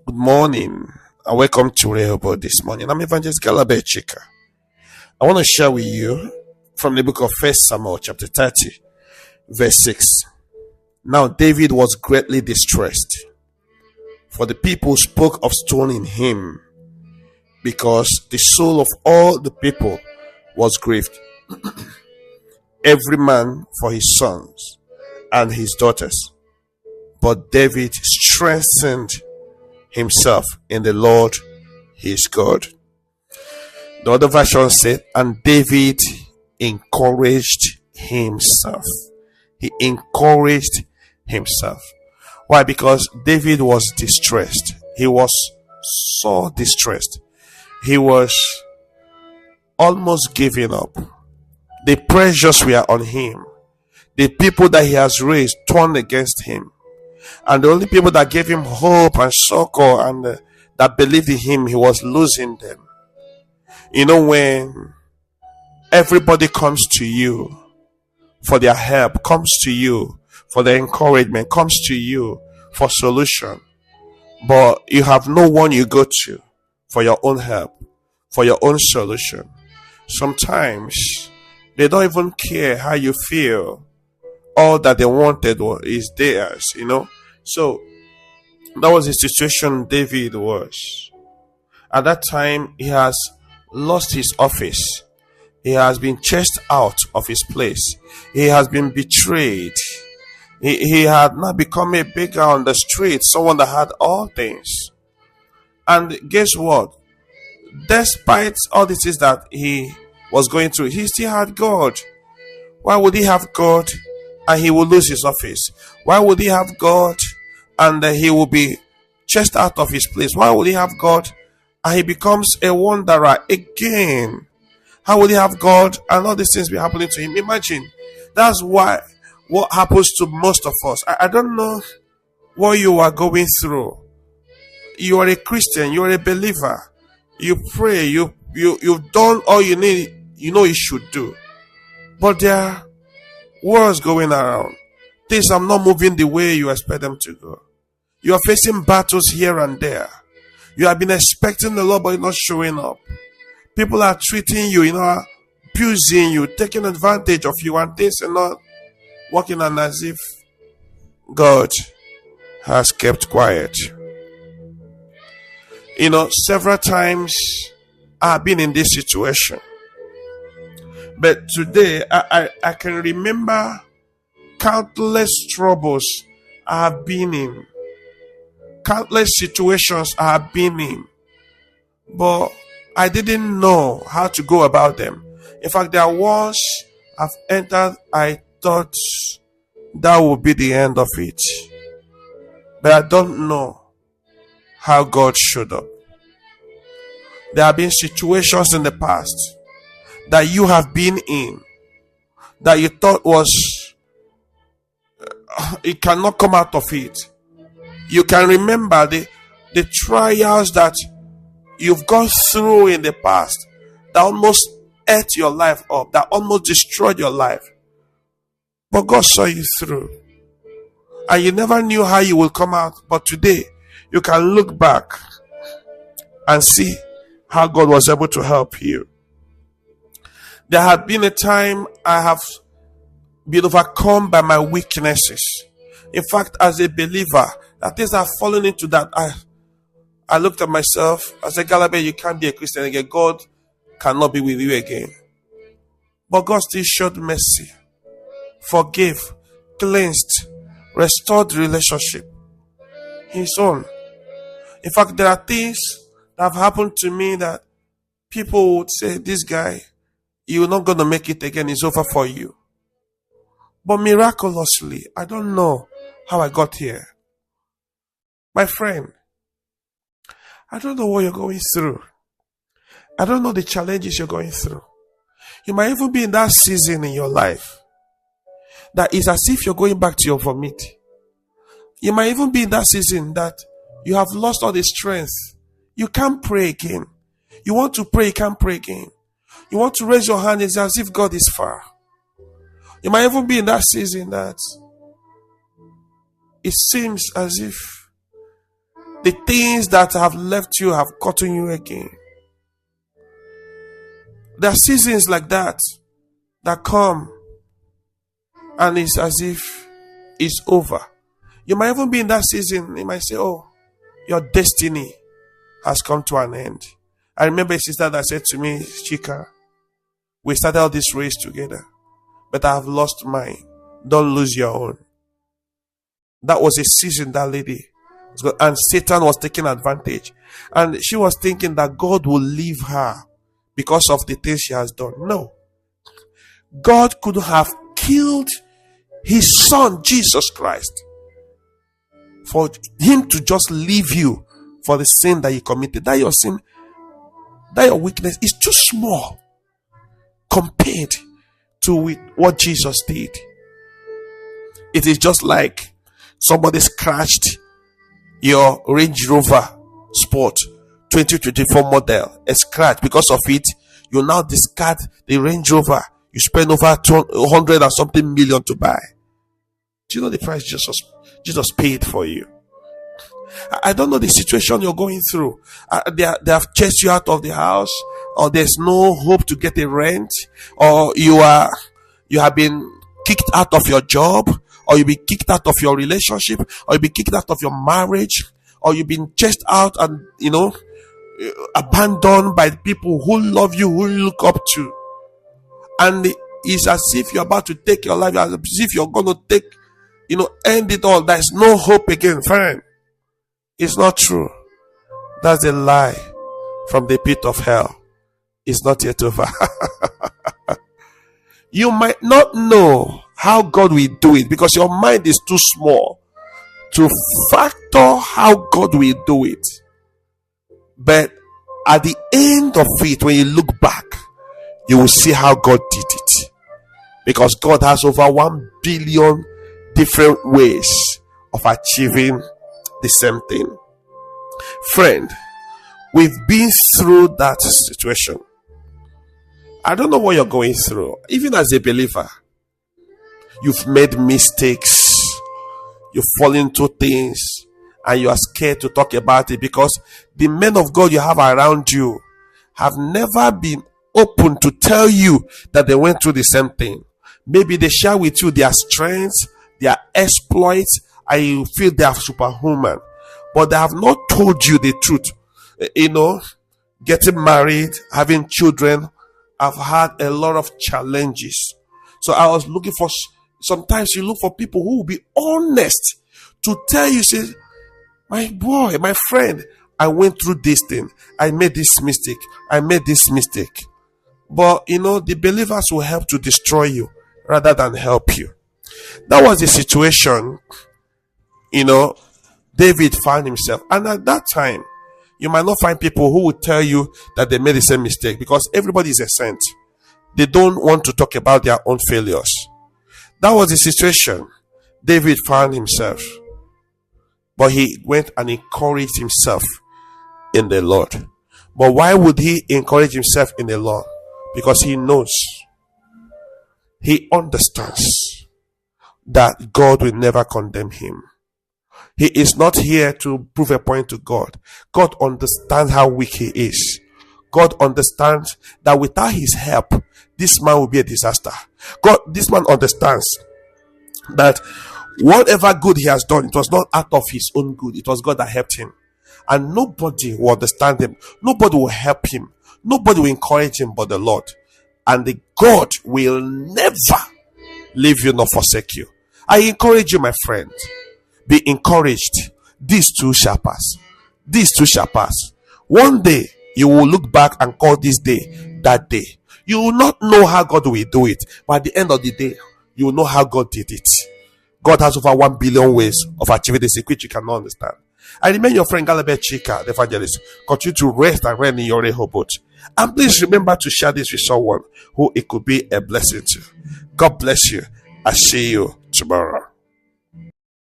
Good morning and welcome to REHOBOTH this morning. I'm Evangelist Gallabeth, Chika. I want to share with you from the book of 1 Samuel chapter 30 verse 6. Now David was greatly distressed, for the people spoke of stoning him, because the soul of all the people was grieved, every man for his sons and his daughters. But David strengthened himself in the Lord his God. The other version said, and David encouraged himself. He encouraged himself. Why? Because David was distressed. He was so distressed. He was almost giving up. The pressures were on him. The people that he has raised turned against him. And the only people that gave him hope and succor and that believed in him, he was losing them. You know, when everybody comes to you for their help, comes to you for their encouragement, comes to you for solution, but you have no one you go to for your own help, for your own solution. Sometimes they don't even care how you feel. All that they wanted is theirs, you know. So that was the situation David was. At that time, he has lost his office. He has been chased out of his place. He has been betrayed. He had now become a beggar on the street, someone that had all things. And guess what? Despite all this is that he was going through, he still had God. Why would he have God and he will lose his office? Why would he have God and he will be chased out of his place? Why would he have God and he becomes a wanderer again? How would he have God and all these things be happening to him? Imagine. That's why what happens to most of us. I don't know what you are going through. You are a Christian, you are a believer. You pray, you've done all you should do. But there are wars going around. Things are not moving the way you expect them to go. You are facing battles here and there. You have been expecting the Lord, but you're not showing up. People are treating you, abusing you, taking advantage of you, and things are not working on as if God has kept quiet. Several times I've been in this situation. But today, I can remember countless troubles I have been in. Countless situations I have been in. But I didn't know how to go about them. In fact, there was I've entered, I thought that would be the end of it. But I don't know how God showed up. There have been situations in the past that you have been in that you thought was it cannot come out of it. You can remember the trials that you've gone through in the past that almost ate your life up, that almost destroyed your life. But God saw you through. And you never knew how you will come out. But today, you can look back and see how God was able to help you. There had been a time I have been overcome by my weaknesses. In fact, as a believer, that things have fallen into that. I looked at myself. I said, Gallabeth, you can't be a Christian again. God cannot be with you again. But God still showed mercy, forgave, cleansed, restored relationship. His own. In fact, there are things that have happened to me that people would say, this guy, you're not going to make it again. It's over for you. But miraculously, I don't know how I got here. My friend, I don't know what you're going through. I don't know the challenges you're going through. You might even be in that season in your life that is as if you're going back to your vomit. You might even be in that season that you have lost all the strength. You can't pray again. You want to pray, you can't pray again. You want to raise your hand, it's as if God is far. You might even be in that season that it seems as if The things that have left you have gotten you again. There are seasons like that come, and it's as if it's over. You might even be in that season. You might say, oh, your destiny has come to an end. I remember a sister that said to me, Chika, we started all this race together, but I have lost mine. Don't lose your own. That was a season that lady, and Satan was taking advantage. And she was thinking that God will leave her because of the things she has done. No. God could have killed his son, Jesus Christ, for him to just leave you for the sin that you committed. That your sin, that your weakness is too small compared to what Jesus did. It is just like somebody scratched your Range Rover Sport 2024 model, a scratch. Because of it, you now discard the Range Rover you spend over 200 and something million to buy. Do you know the price Jesus paid for you? I don't know the situation you're going through. They have chased you out of the house, or there's no hope to get a rent, or you have been kicked out of your job, or you've been kicked out of your relationship, or you've been kicked out of your marriage, or you've been chased out and abandoned by people who love you, who look up to. And it's as if you're about to take your life, as if you're going to end it all. There's no hope again, friend. It's not true. That's a lie from the pit of hell. It's not yet over. You might not know how God will do it because your mind is too small to factor how God will do it. But at the end of it, when you look back, you will see how God did it. Because God has over 1 billion different ways of achieving the same thing. Friend, we've been through that situation. I don't know what you're going through. Even as a believer, you've made mistakes. You've fallen into things, and you are scared to talk about it because the men of God you have around you have never been open to tell you that they went through the same thing. Maybe they share with you their strengths, their exploits, and you feel they are superhuman, but they have not told you the truth. Getting married, having children, I've had a lot of challenges. So I was looking for, sometimes you look for people who will be honest to tell you, say, my boy, my friend, I went through this thing. I made this mistake. I made this mistake. But, the believers will help to destroy you rather than help you. That was the situation, David found himself. And at that time, you might not find people who will tell you that they made the same mistake because everybody is a saint. They don't want to talk about their own failures. That was the situation David found himself. But he went and encouraged himself in the Lord. But why would he encourage himself in the Lord? Because he knows, he understands that God will never condemn him. He is not here to prove a point to God. God understands how weak he is. God understands that without his help, this man will be a disaster. This man understands that whatever good he has done, it was not out of his own good. It was God that helped him. And nobody will understand him. Nobody will help him. Nobody will encourage him but the Lord. And the God will never leave you nor forsake you. I encourage you, my friend. Be encouraged. These two shall pass. These two shall pass. One day, you will look back and call this day that day. You will not know how God will do it. But at the end of the day, you will know how God did it. God has over 1 billion ways of achieving this, which you cannot understand. I remain your friend Gallabeth Chika, the evangelist. Continue to rest and reign in your REHOBOTH. And please remember to share this with someone who it could be a blessing to. God bless you. I'll see you tomorrow.